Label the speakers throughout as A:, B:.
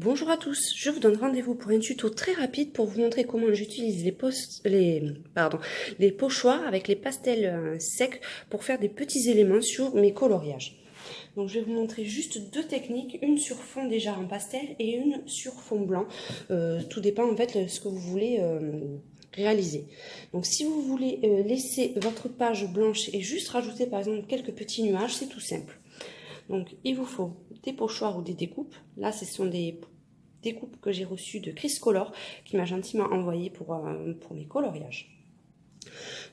A: Bonjour à tous, je vous donne rendez-vous pour un tuto très rapide pour vous montrer comment j'utilise les pochoirs avec les pastels secs pour faire des petits éléments sur mes coloriages. Donc je vais vous montrer juste deux techniques, une sur fond déjà en pastel et une sur fond blanc. Tout dépend en fait de ce que vous voulez réaliser. Donc si vous voulez laisser votre page blanche et juste rajouter par exemple quelques petits nuages, c'est tout simple. Donc il vous faut des pochoirs ou des découpes. Là, ce sont des découpes que j'ai reçues de Chris Color qui m'a gentiment envoyé pour mes coloriages.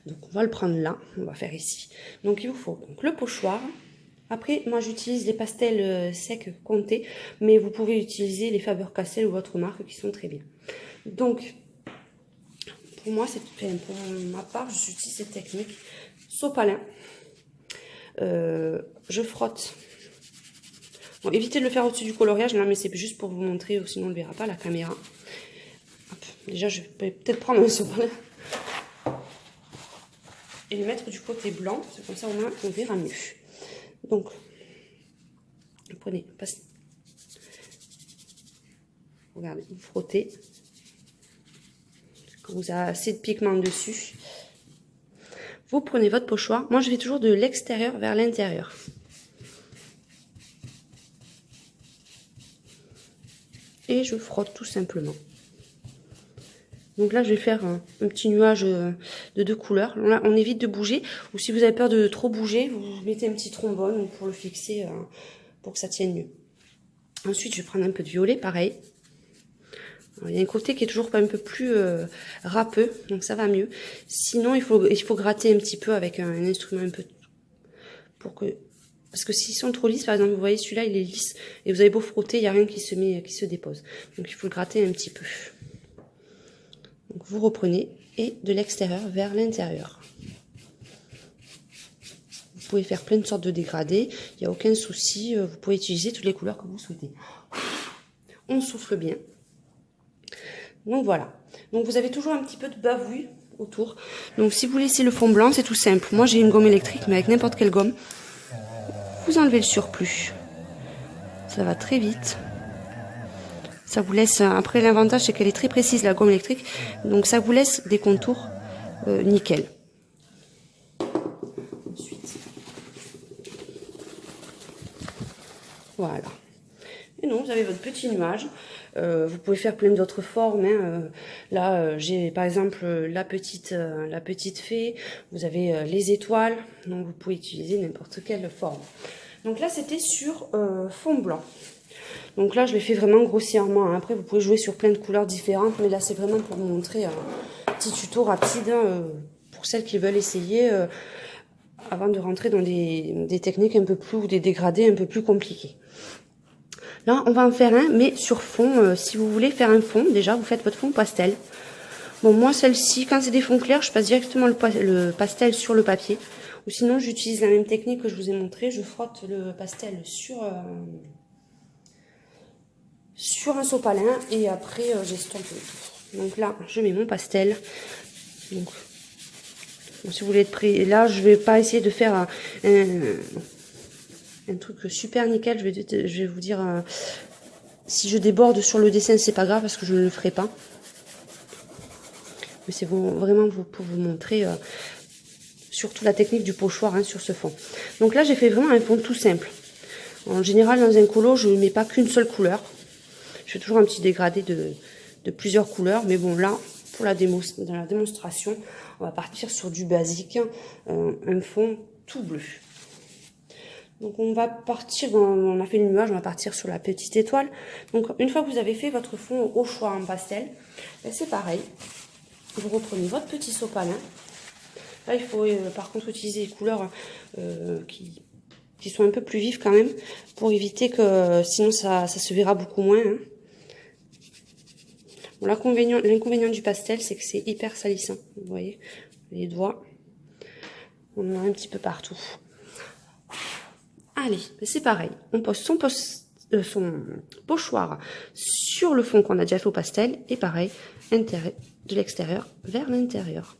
A: Donc on va le prendre là, on va faire ici. Donc il vous faut donc le pochoir. Après, moi j'utilise les pastels secs comptés, mais vous pouvez utiliser les Faber-Castell ou votre marque qui sont très bien. Donc pour moi, pour ma part, j'utilise cette technique. Sopalin. Je frotte. Bon, évitez de le faire au-dessus du coloriage, là, mais c'est juste pour vous montrer, sinon on ne le verra pas la caméra. Hop. Déjà, je vais peut-être prendre un sopalin et le mettre du côté blanc, c'est comme ça au moins on verra mieux. Donc, vous prenez, regardez, vous frottez. Quand vous avez assez de pigment dessus, vous prenez votre pochoir. Moi, je vais toujours de l'extérieur vers l'intérieur. Et je frotte tout simplement. Donc là, je vais faire un petit nuage de deux couleurs. Là, on évite de bouger. Ou si vous avez peur de trop bouger, vous mettez un petit trombone pour le fixer, pour que ça tienne mieux. Ensuite, je vais prendre un peu de violet, pareil. Alors, il y a un côté qui est toujours un peu plus râpeux, donc ça va mieux. Sinon, il faut gratter un petit peu avec un instrument un peu... Parce que s'ils sont trop lisses, par exemple, vous voyez, celui-là, il est lisse. Et vous avez beau frotter, il n'y a rien qui se dépose. Donc, il faut le gratter un petit peu. Donc, vous reprenez et de l'extérieur vers l'intérieur. Vous pouvez faire plein de sortes de dégradés. Il n'y a aucun souci. Vous pouvez utiliser toutes les couleurs que vous souhaitez. On souffle bien. Donc, voilà. Donc, vous avez toujours un petit peu de bavouille autour. Donc, si vous laissez le fond blanc, c'est tout simple. Moi, j'ai une gomme électrique, mais avec n'importe quelle gomme. Vous enlevez le surplus. Ça va très vite. Ça vous laisse, après l'avantage c'est qu'elle est très précise la gomme électrique, donc ça vous laisse des contours nickel. Ensuite, voilà. Et donc vous avez votre petit nuage. Vous pouvez faire plein d'autres formes. Hein. Là, j'ai par exemple la petite fée. Vous avez les étoiles. Donc vous pouvez utiliser n'importe quelle forme. Donc là, c'était sur fond blanc. Donc là, je l'ai fait vraiment grossièrement. Après, vous pouvez jouer sur plein de couleurs différentes. Mais là, c'est vraiment pour vous montrer un petit tuto rapide pour celles qui veulent essayer avant de rentrer dans des techniques un peu plus, ou des dégradés un peu plus compliqués. Là, on va en faire un, mais sur fond. Si vous voulez faire un fond, déjà, vous faites votre fond pastel. Bon, moi, celle-ci, quand c'est des fonds clairs, je passe directement le pastel sur le papier. Ou sinon, j'utilise la même technique que je vous ai montré. Je frotte le pastel sur un sopalin et après j'estompe le tout. Donc là, je mets mon pastel. Donc, bon, si vous voulez être prêt, là, je vais pas essayer de faire un truc super nickel. Je vais vous dire, si je déborde sur le dessin, c'est pas grave parce que je ne le ferai pas. Mais c'est vraiment pour vous montrer surtout la technique du pochoir hein, sur ce fond. Donc là, j'ai fait vraiment un fond tout simple. En général, dans un colo, je ne mets pas qu'une seule couleur. Je fais toujours un petit dégradé de plusieurs couleurs. Mais bon, là, pour la démonstration, on va partir sur du basique. Un fond tout bleu. Donc, on va partir, on a fait le nuage, on va partir sur la petite étoile. Donc, une fois que vous avez fait votre fond au choix en pastel, c'est pareil. Vous reprenez votre petit sopalin. Là, il faut par contre utiliser des couleurs qui sont un peu plus vives quand même, pour éviter que sinon ça se verra beaucoup moins. Hein. Bon, l'inconvénient du pastel, c'est que c'est hyper salissant. Vous voyez, les doigts, on en a un petit peu partout. Allez, c'est pareil. On pose son pochoir sur le fond qu'on a déjà fait au pastel. Et pareil, de l'extérieur vers l'intérieur.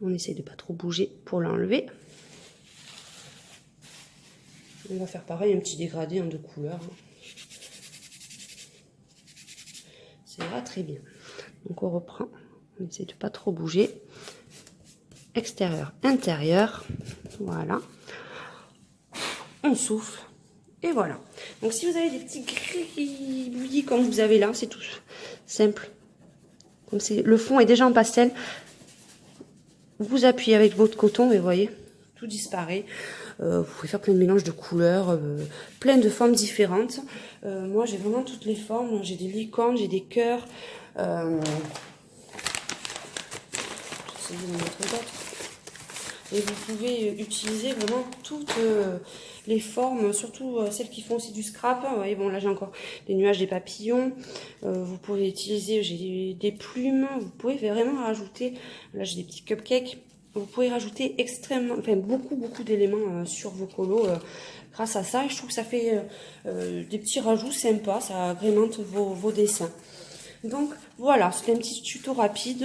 A: On essaye de pas trop bouger pour l'enlever. On va faire pareil, un petit dégradé en 2 couleurs. Ça va très bien. Donc on reprend, on essaie de pas trop bouger. Extérieur, intérieur, voilà. On souffle, et voilà. Donc si vous avez des petits gris comme vous avez là, c'est tout simple. Comme le fond est déjà en pastel, vous appuyez avec votre coton et vous voyez, tout disparaît. Vous pouvez faire plein de mélanges de couleurs, plein de formes différentes. Moi j'ai vraiment toutes les formes, j'ai des licornes, j'ai des cœurs. J'essaie de vous montrer d'autres. Et vous pouvez utiliser vraiment toutes les formes, surtout celles qui font aussi du scrap. Vous voyez, bon là j'ai encore des nuages, des papillons. Vous pouvez utiliser, j'ai des plumes. Vous pouvez vraiment rajouter, là j'ai des petits cupcakes. Vous pouvez rajouter beaucoup d'éléments sur vos colos grâce à ça. Et je trouve que ça fait des petits rajouts sympas, ça agrémente vos dessins. Donc voilà, c'était un petit tuto rapide,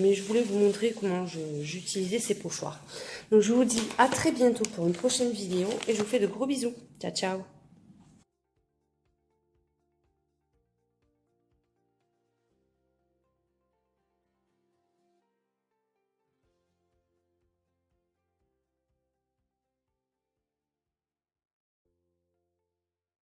A: mais je voulais vous montrer comment j'utilisais ces pochoirs. Donc je vous dis à très bientôt pour une prochaine vidéo et je vous fais de gros bisous. Ciao, ciao!